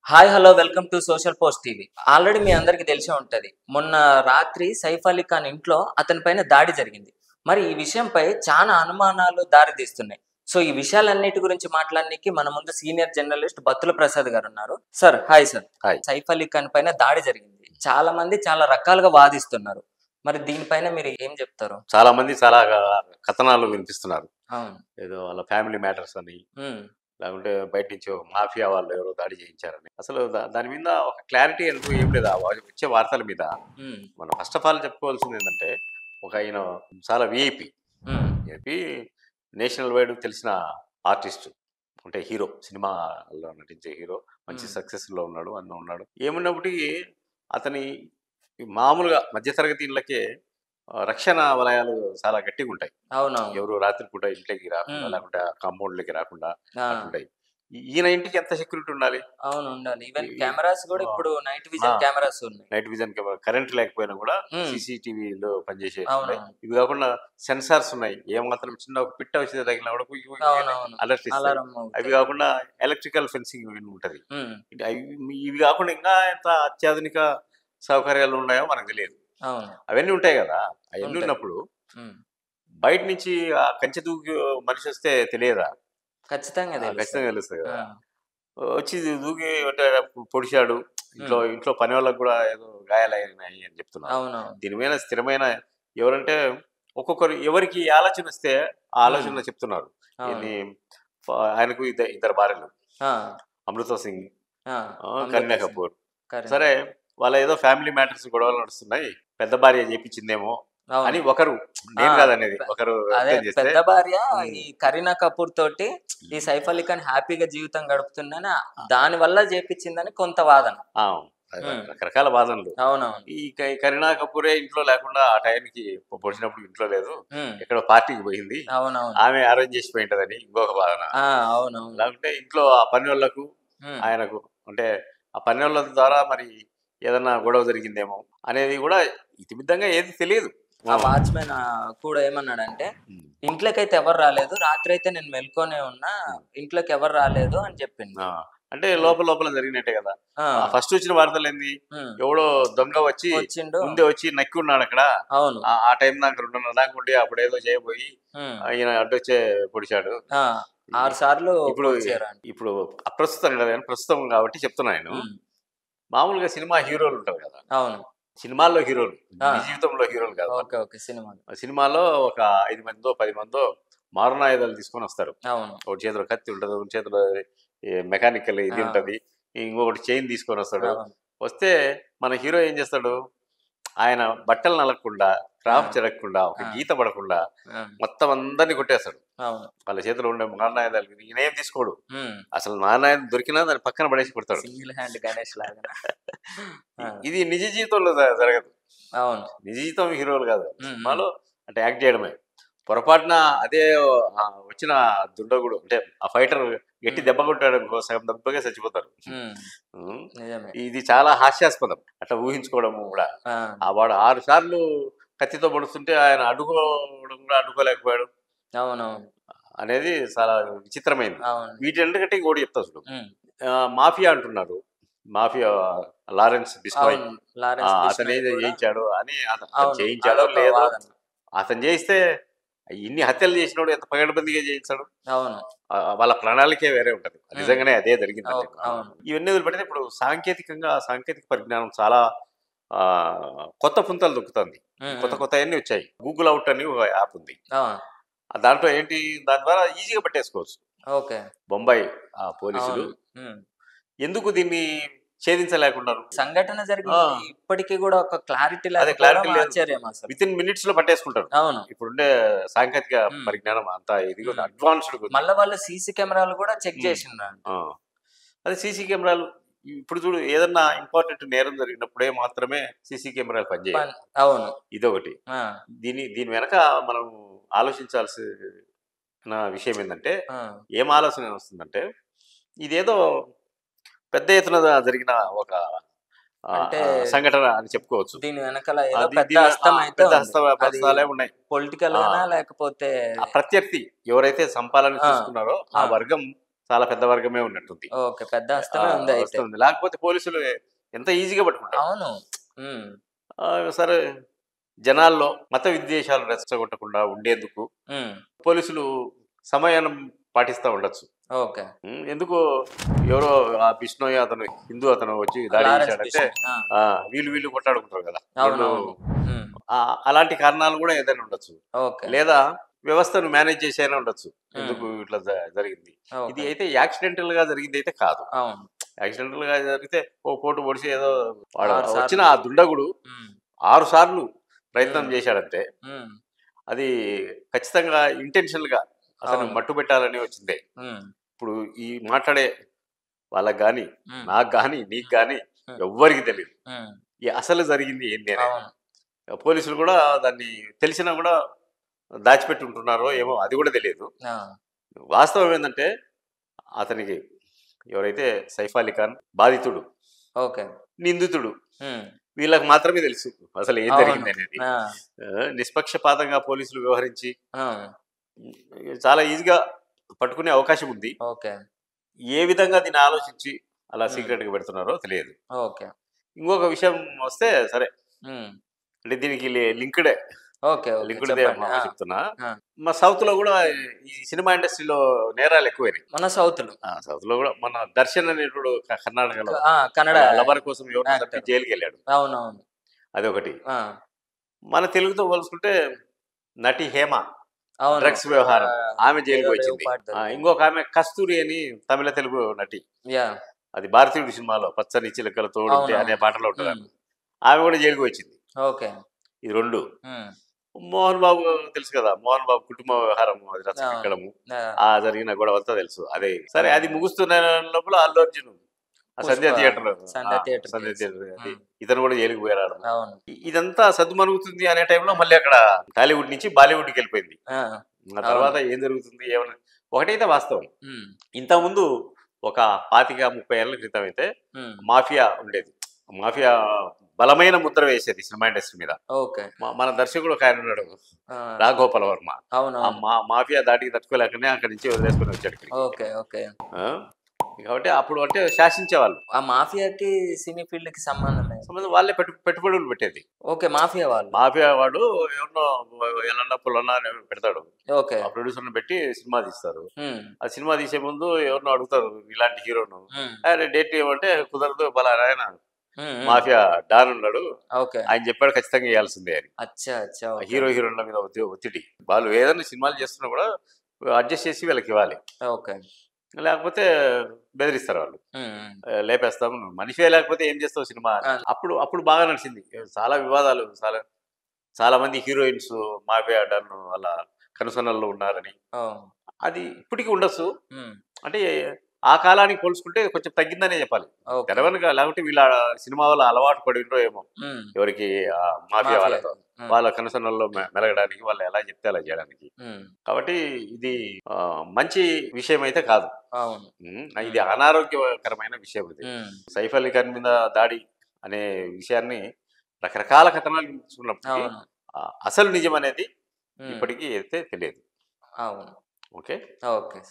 Hi hello welcome to social post TV. Already మీ అందరికీ తెలిసే ఉంటది. మొన్న రాత్రి సైఫ్ అలీ ఖాన్ ఇంట్లో అతని పైన దాడి జరిగింది. మరి ఈ విషయంపై చాలా అనుమానాలు దారితీస్తున్నాయి. సో ఈ విషయాలన్నిటి గురించి మాట్లాడడానికి మన ముందు సీనియర్ జర్నలిస్ట్ బత్తుల ప్రసాద్ గారు ఉన్నారు. Sir hi sir. Hi. Saif Ali Khan పైన దాడి జరిగింది. చాలా మంది చాలా రకాలుగా వాదిస్తున్నారు. మరి దీనిపైన మీరు ఏం చెప్తారు? చాలా మంది చాలా కథనాలు వినిపిస్తున్నారు. అవును. ఏదో వాళ్ళ ఫ్యామిలీ మ్యాటర్స్ అని, లేకుంటే బయట నుంచి ఒక మాఫియా వాళ్ళు ఎవరో దాడి చేయించారని. అసలు దాని మీద ఒక క్లారిటీ అంటూ ఏం లేదు. వచ్చే వార్తల మీద మనం ఫస్ట్ ఆఫ్ ఆల్ చెప్పుకోవాల్సింది ఏంటంటే, ఒక ఆయన చాలా విఐపి నేషనల్ వైడ్ తెలిసిన ఆర్టిస్ట్, అంటే హీరో, సినిమాలో నటించే హీరో, మంచి సక్సెస్లో ఉన్నాడు, అన్న ఉన్నాడు. ఏమున్నప్పటికీ అతని మామూలుగా మధ్యతరగతి ఇళ్ళకే రక్షణ వలయాలు చాలా గట్టిగా ఉంటాయి. ఎవరు రాత్రిపూట ఇంట్లోకి రాకుండా, లేకుంటే కాంపౌండ్లకి రాకుండా ఉంటాయి. ఈయన ఇంటికి ఎంత సెక్యూరిటీ ఉండాలి? అవును, ఉండాలి. ఈవెన్ కెమెరాస్ కూడా ఇప్పుడు నైట్ విజన్ కెమెరాస్ ఉన్నాయి. నైట్ విజన్ కెమెరా, కరెంట్ లేకపోయినా కూడా సీసీటీవీలో పనిచేసే ఇవి కాకుండా సెన్సార్స్ ఉన్నాయి. ఏమాత్రం చిన్న ఒక పిట్ట వచ్చేది తగిలినా కూడా అలర్ట్ ఇస్తాయి. అవి కాకుండా ఎలక్ట్రికల్ ఫెన్సింగ్ ఉంటది. ఇవి కాకుండా ఇంకా ఎంత అత్యాధునిక సౌకర్యాలు ఉన్నాయో మనకు తెలియదు. అవన్నీ ఉంటాయి కదా. అవన్నీ ఉన్నప్పుడు బయట నుంచి కంచె దూకి మనిషి వస్తే తెలియదా? ఖచ్చితంగా తెలుస్తుంది కదా. వచ్చి దూకి పొడిచాడు, ఇంట్లో పని వాళ్ళకి కూడా ఏదో గాయాలైనాయి అని చెప్తున్నారు. దీని మీద స్థిరమైన ఎవరంటే ఒక్కొక్కరు ఎవరికి ఆలోచన వస్తే ఆ ఆలోచన చెప్తున్నారు. ఆయనకు ఇద్దరు భార్యలు, అమృతా సింగ్, కరీనా కపూర్. సరే, వాళ్ళ ఏదో ఫ్యామిలీ మ్యాటర్స్ గొడవలు నడుస్తున్నాయి, పెద్ద భార్య చేపించిందేమో అని ఒకరు, నేను కాదనేది ఒకరు. పెద్ద భార్య ఈ కరీనా కపూర్ తోటి ఈ సైఫ్ అలీ ఖాన్ హ్యాపీగా జీవితం గడుపుతుందని, దాని వల్ల చేపించిందని కొంత వాదన. రకరకాల వాదనలు. అవునవును. ఈ కరీనా కపూరే ఇంట్లో లేకుండా ఆ టైంకి పొడిచినప్పుడు ఇంట్లో లేదు, ఎక్కడో పార్టీకి పోయింది, ఆమె అరేంజ్ చేసి పోయింటదని ఇంకొక వాదన. లేకుంటే ఇంట్లో ఆ పని వాళ్ళకు ఆయనకు, అంటే ఆ పని వాళ్ళ ద్వారా మరి ఏదన్నా గొడవ జరిగిందేమో అనేది కూడా ఇతిమిద్దంగా ఏది తెలియదు. ఆ వాచ్మెన్ కూడా ఏమన్నాడంటే, ఇంట్లోకైతే ఎవరు రాలేదు, రాత్రి అయితే నేను మెల్కొనే ఉన్నా, ఇంట్లోకి ఎవరు రాలేదు అని చెప్పింది. అంటే లోపల జరిగినట్టే కదా. ఫస్ట్ వచ్చిన వార్తలు ఏంది, ఎవడో దొంగ వచ్చి ముందే వచ్చి నక్కి ఉన్నాడు అక్కడ. ఆ టైం దాకా 2:30 దాకా ఉండి అప్పుడు ఏదో చేయబోయి ఈయన అడ్డొచ్చే పొడిచాడు 6 సార్లు. ఇప్పుడు అప్రస్తుతం కదా, ప్రస్తుతం కాబట్టి చెప్తున్నా నేను. మామూలుగా సినిమా హీరోలు ఉంటారు కదా, సినిమాల్లో హీరోలు, జీవితంలో హీరోలు కాదు. సినిమాలో ఒక 5 మందో 10 మందో మారణాయుధాలు తీసుకొని వస్తారు. ఒక చేతిలో కత్తి ఉంటుంది, ఒక చేతిలో మెకానికల్ ఇది ఉంటది, ఇంకొకటి చైన్ తీసుకొని వస్తాడు. వస్తే మన హీరో ఏం చేస్తాడు, ఆయన బట్టలు నలగకుండా, క్రాఫ్ చెరగకుండా, ఒక గీత పడకుండా మొత్తం అందరినీ కొట్టేస్తాడు. వాళ్ళ చేతిలో ఉండే మారణాయుధాలు ఈయనేం తీసుకోడు. అసలు మారణాయుధం దొరికినా దాన్ని పక్కన పడేసి కొడతాడు. ఇది నిజ జీవితంలో జరగదు. నిజ జీవితం హీరోలు కాదు, సినిమాలో అంటే యాక్ట్ చేయడమే. పొరపాటున అదే వచ్చిన దుండగుడు, అంటే ఆ ఫైటర్ గట్టి దెబ్బ కొట్టాడు, సగం దెబ్బగా చచ్చిపోతారు. ఇది చాలా హాస్యాస్పదం అట్లా ఊహించుకోవడము కూడా. ఆ వాడు 6 సార్లు కత్తితో పొడుస్తుంటే ఆయన అడ్డుకోవడం కూడా అడ్డుకోలేకపోయాడు అనేది చాలా విచిత్రమైంది. వీటన్నిటికంటే ఇంకోటి చెప్తా చూడు, మాఫియా అంటున్నారు. మాఫియా లారెన్స్ బిస్కాయ్ అతను ఏదో చేయించాడు అని, చేయించాడో లేదో, అతను చేయిస్తే ఇన్ని హత్యలు చేసినోడు ఎంత పగడబందిగా చేయించాడు. వాళ్ళ ప్రణాళికే వేరే ఉంటది, నిజంగానే అదే జరిగింది. ఇవన్నీ వదిలిపెడితే ఇప్పుడు సాంకేతిక పరిజ్ఞానం చాలా కొత్త పుంతలు దొక్కుతుంది. కొత్త అన్నీ వచ్చాయి. గూగుల్ అవుట్ అని ఒక యాప్ ఉంది, దాంట్లో ఏంటి, దాని ద్వారా ఈజీగా పట్టేసుకోవచ్చు. బొంబాయి పోలీసులు ఎందుకు దీన్ని ఛేదించలేకున్నారు? సంఘటన జరిగింది ఇప్పటికీ కూడా ఒక క్లారిటీ విత్ ఇన్ మినిట్స్ లో పట్టేసుకుంటారు. ఇప్పుడుండే సాంకేతిక పరిజ్ఞానం అంతా ఇది అడ్వాన్స్డ్. మళ్ళీ వాళ్ళు సీసీ కెమెరాలు కూడా చెక్ చేసిండ్రు. అదే సీసీ కెమెరాలు ఇప్పుడు చూడు, ఏదన్నా ఇంపార్టెంట్ నేరం జరిగినప్పుడే మాత్రమే సీసీ కెమెరాలు పనిచేయాలి. ఇదొకటి. దీని వెనక మనం ఆలోచించాల్సిన విషయం ఏంటంటే, ఏం ఆలోచన వస్తుందంటే, ఇదేదో పెద్ద ఎత్తున జరిగిన ఒక సంఘటన అని చెప్పుకోవచ్చు. దీని వెనకాల పెద్ద హస్తాలే ఉన్నాయి. పొలిటికల్ లేకపోతే ప్రత్యర్థి ఎవరైతే సంపాలని చూసుకున్నారో ఆ వర్గం చాలా పెద్ద వర్గమే ఉన్నట్టుంది. ఓకే. పెద్ద హస్తమే ఉంది అయితే. వస్తుంది. లేకపోతే పోలీసులు ఎంత ఈజీగా పట్టుకుంటారు. అవును. హ్మ్. సరే జనాల్లో మత విద్వేషాలు రెచ్చగొట్టకుండా ఉండేందుకు హ్మ్. పోలీసులు సమయాన్ని పాటిస్తా ఉండొచ్చు. ఓకే. ఎందుకు ఎవరో ఆ బిష్ణోయ్ అతను హిందూ అతను వచ్చి దాడి లారెన్స్ చేశాడంటే బిష్నోయ్. ఆ! వీళ్ళు కొట్టాడుకుంటారు కదా. రెండు అవునవును. హ్మ్. అలాంటి కారణాలు కూడా ఏదైనా ఉండొచ్చు. ఓకే. లేదా వ్యవస్థను మేనేజ్ చేసైనా ఉండొచ్చు. హ్మ్. ఎందుకు ఇట్లా జరిగింది. ఇది ఓకే. అయితే యాక్సిడెంటల్ గా జరిగింది అయితే కాదు. అవును. యాక్సిడెంటల్ గా జరిగితే ఓ పోటు పొడిచి ఏదో వాడు 6 వచ్చిన సార్లు. ఆ దుండగుడు హ్మ్. 6 సార్లు ప్రయత్నం హ్మ్. చేశాడంటే హ్మ్. అది ఖచ్చితంగా ఇంటెన్షనల్ గా అతను అవును. మట్టు పెట్టాలని వచ్చిందే. హ్మ్. ఇప్పుడు ఈ మాట్లాడే వాళ్ళకి గాని, హ్మ్. నాకు గాని, నీకు హ్మ్. గాని హ్మ్. ఎవ్వరికి తెలీదు. హ్మ్. ఈ అసలు జరిగింది ఏంది అనేది. అవును. పోలీసులు కూడా దాన్ని తెలిసినా కూడా దాచిపెట్టి ఉంటున్నారో ఏమో అది కూడా తెలియదు. ఆ! వాస్తవం ఏందంటే అతనికి ఎవరైతే సైఫ్ అలీ ఖాన్ బాధితుడు, ఓకే. నిందితుడు హ్మ్. వీళ్ళకి మాత్రమే తెలుసు అసలు ఏం అవును. జరిగిందనేది. ఆ! నిష్పక్షపాతంగా పోలీసులు వ్యవహరించి ఆ! చాలా ఈజీగా పట్టుకునే అవకాశం ఉంది. ఓకే. ఏ విధంగా దీన్ని ఆలోచించి అలా హ్మ్. సీక్రెట్‌గా పెడుతున్నారో తెలియదు. ఓకే. ఇంకొక విషయం వస్తే సరే హ్మ్. అంటే దీనికి లింక్‌డే. ఓకే. ఓకే. లింక్‌డ్‌దే చెప్పండి. ఆ! చెప్తున్నా. ఆ! మా సౌత్‌లో గూడా ఈ సినిమా ఇండస్ట్రీలో నేరాలు ఎక్కువైనాయి. మన సౌత్‌లో. సౌత్‌లో గూడా మన 'దర్శన్' అనేటోడు కర్ణాటకలో ఆ! కన్నడ వాళ్ళ లవర్ కోసం ఎవరినో చంపి యాక్టర్. జైలుకెళ్ళాడు. అవునవును. అదొకటి. ఆ! మన తెలుగుతో పోల్చుకుంటే నటి హేమ అవును. డ్రగ్స్ వ్యవహారం. ఆమె జైలుకి ఏదో రేవ్ పోయిచ్చింది. పాట దొరికింది. ఇంకొక ఆమె కస్తూరి అని తమిళ, తెలుగు నటి. యాహ్! అది 'భారతీయుడు' సినిమాలో 'పచ్చని చిలకల తోడుంటే' అనే అవునవును. పాటలో హ్మ్. ఉంటదామె. ఆమె కూడా జైలుకి పోయిచ్చింది. ఓకే. ఇది 2. హ్మ్. మోహన్ బాబు తెలుసు కదా! మోహన్ బాబు కుటుంబ వ్యవహారం అది అవును. రచ్చకెక్కడము. ఆ! జరిగిన గొడవంతా తెలుసు. అదే సరే అది అవును. ముగుస్తున్న లోపల అల్లు అర్జున్ ఆ 'పుష్ప' సంధ్య థియేటర్ సండే థియేటర్ సంధ్య కేస్. థియేటర్ అది హ్మ్. ఇతను కూడా జైలుకి పోయి రావడం. అవును. ఇదంతా సద్దుమణుగుతుంది అనే టైంలో మళ్ళీ అక్కడ టాలీవుడ్ నుంచి బాలీవుడ్‌కెళ్ళిపోయింది. ఆ! ఆ అవును. తర్వాత ఏం జరుగుతుంది ఏమన్నా ఒకటైతే వాస్తవం. హ్మ్. ఇంతకుముందు ఒక 25, 30 ఏళ్ల క్రితం అయితే హ్మ్. మాఫియా ఉండేది. మాఫియా బలమైన ముద్ర వేసేది సినిమా ఇండస్ట్రీ మీద. ఓకే. మన దర్శకుడు ఒక ఆయన ఉన్నాడు. ఆ! రాఘగోపాల్ వర్మ. ఆ అవునవును. మాఫియా దాటికి తట్టుకోలేకనే అక్కడి నుంచి వదిలేసుకొని వచ్చాడు ఇక్కడికి. ఓకే. ఓకే. ఆ! కాబట్టి అప్పుడు అంటే శాసించేవాళ్ళు. ఆ మాఫియాకి సినీ ఫీల్డ్‌కి సంబంధం ఏంటి? సంబంధం వాళ్ళే పెట్టుబడులు పెట్టేది. ఓకే. మాఫియా వాళ్ళు. మాఫియా వాడు ఎవరినో ఎల్లన్న పుల్లన్న అని ఎవరినో పెడతాడు. ఓకే. ఆ ప్రొడ్యూసర్‌ని పెట్టి సినిమా తీస్తారు. హ్మ్. ఆ సినిమా తీసే ముందు ఎవరినో అడుగుతారు ఇలాంటి హీరోను. హ్మ్. "అరే డేట్ ఇవ్వమంటే కుదరదు పలానాయన హ్మ్. హ్మ్. మాఫియా డాన్ ఉన్నాడు. ఓకే. ఆయన చెప్పాడు ఖచ్చితంగా చేయాల్సిందే" అని. అచ్చా! అచ్చా! ఆ ఓకే. హీరోయిన్ల మీద ఒత్తిడి. వాళ్ళు ఏదైనా సినిమాలు చేస్తున్నా కూడా అడ్జస్ట్ చేసి వీళ్ళకివ్వాలి. ఓకే. లేకపోతే బెదిరిస్తారు వాళ్ళు. హ్మ్. హ్మ్. లేపేస్తాం. నువ్వు మనిషివే లేకపోతే ఏం చేస్తావు సినిమా అని. ఆ! అప్పుడు అప్పుడు బాగా నడిచింది. చాలా వివాదాలు చాలా మంది హీరోయిన్స్ మాఫియా డాన్ వాళ్ళ కనుసన్నల్లో ఉన్నారని. ఓహ్! అది ఇప్పటికి ఉండొచ్చు. హ్మ్. అంటే ఆ కాలానికి పోల్చుకుంటే కొంచెం తగ్గిందనే చెప్పాలి. ఓకే. తెరవెనుక లేకపోతే వీళ్ళ సినిమా వల్ల అలవాటు పడిండ్రో ఏమో. హ్మ్. ఎవరికి మాఫియా వాళ్ళతో. మాఫియాకి. హ్మ్. వాళ్ళ కనుసన్నల్లో మెలగడానికి వాళ్ళు ఎలా చెప్తే అలా చేయడానికి. హ్మ్. కాబట్టి ఇది మంచి విషయం అయితే కాదు. అవును. ఇది హ్మ్. అనారోగ్యకరమైన విషయం ఇది. హ్మ్. సైఫ్ అలీ ఖాన్ మీద దాడి అనే విషయాన్ని రకరకాల కథనాలు చూస్తున్నప్పటికీ అవును. అసలు నిజం అనేది హ్మ్. ఇప్పటికీ అయితే తెలియదు. అవును. ఓకే. ఓకే.